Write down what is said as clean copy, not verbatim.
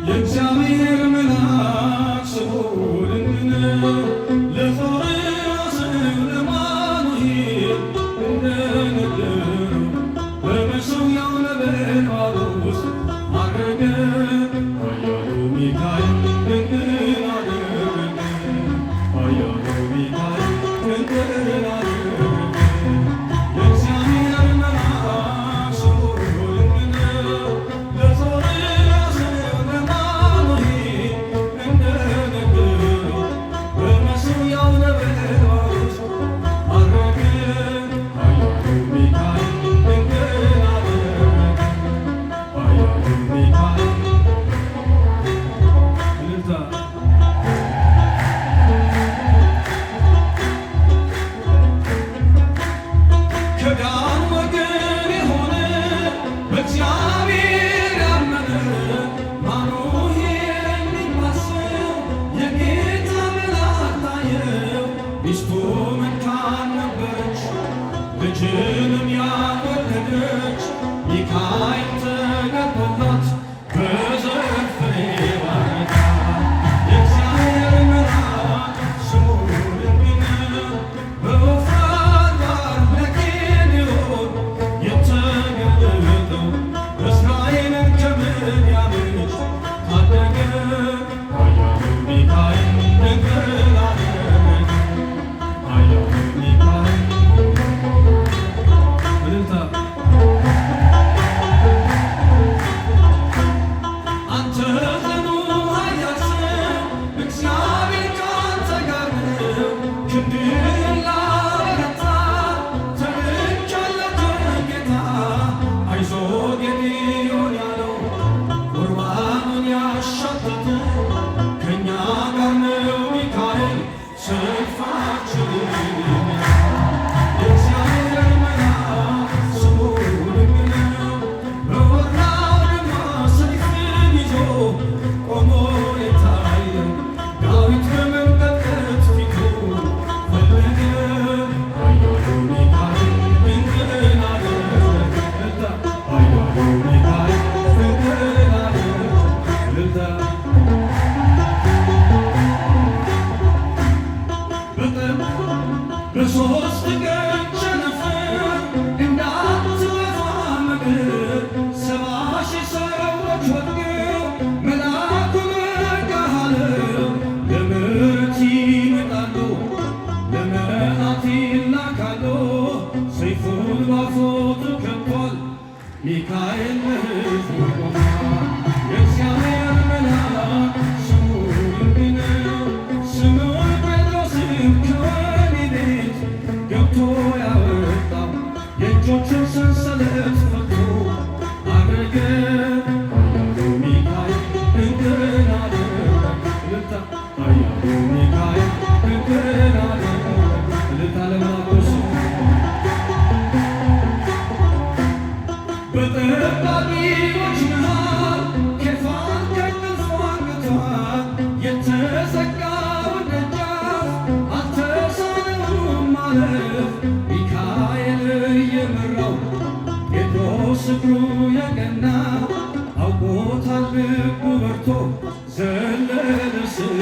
የእግዚአብሔር መልአክ ስሙን ለፈርዖን ለአማኑኤል እንደነገረው በመሠዊያው ነበልባል ውስጥ ዐረገ። ኃያሉ ሚካኤል ድንቅን አደረገ። ኃያሉ ሚካኤል ድንቅን አደረገ። የእግዚአብሔር መልአክ ስሙን ለፈርዖን ለአማኑኤል እንደነገረው በመሠዊያው ነበልባል ውስጥ ዐረገ። ኃያሉ ሚካኤል ድንቅን አደረገ። ኃያሉ ሚካኤል እልልታ ከዳን ወገን የሆነ በእግዚአብሔር ያመነ አማኑኤል የሚባል ሰው የጌታ መልአክ ታየው። ሚስቱ መካን ነበረች፣ ልጅንም ያልወለደች። ሚካኤል ተገልጦላት በዘር ፍሬ ባረካት። የእግዚአብሔር መልአክ ስሙን በወፍራን ባሕር ለጌዴዎን የተገለጠው እስራኤልን ከምድያም እጅ ታደገ። ኃያሉ ሚካኤል ድንቅን አደረገ። ኃያሉ ሚካኤል እልልታ አንተ ጽኑ ኃያል ሰው እግዚአብሔር ካንተ ጋር ነው። ክንድህን ላበረታ ተልኬአለሁ ከጌታ። አይዞህ ጌዴዎን ያለው ቁርባኑን ያሻተተ ከእኛ ጋር ነው ሚካኤል ሰልፋችንን ይመራል። የእግዚአብሔር መልአክ ስሙን በወራው ድማ ሰይፍን ይዞ ቆሞ የታየው ዳዊት በመንቀጥቀጥ ፊቱን ፈለገ። ኃያሉ ሚካኤል ድንቅን አደረገ። ኃያሉ ሚካኤል ድንቅን አደረገ። እልልታ በሦስት ቀን ቸነፈር እንዳትጠፋ ምድር 70,000 ሰዎች ወድቀው መልአኩን ነቃህ አለው። ለምሕረት ይመጣሉ፣ ለመዓት ይላካሉ። ሰይፉን ባፎቱ ከቷል፣ ሚካኤል ለሕዝቡ ቆሟል። የእግዚአብሔር መልአክ ስሙን ስምዖን ጴጥሮስን ከወህኒ ቤት ገብቶ ያወጣው የእጆቹን ሰንሰለት ፈቶ ዐረገ። ኃያሉ ሚካኤል ድንቅን አደረገ። እልልታ ኃያሉ ሚካኤል ድንቅን አደረገ። እልልታ ለመላኩ በጠባቂዎች መሃል ኬፋን ከእንቅልፉ አንቅቷል። የተዘጋውን ደጃፍ አልተሳነውም ማለፍ። ሚካኤል እየመራው ጴጥሮስ እግሩ የቀና አውቆታል ልቡ በርቶ ዘለለ ስሙ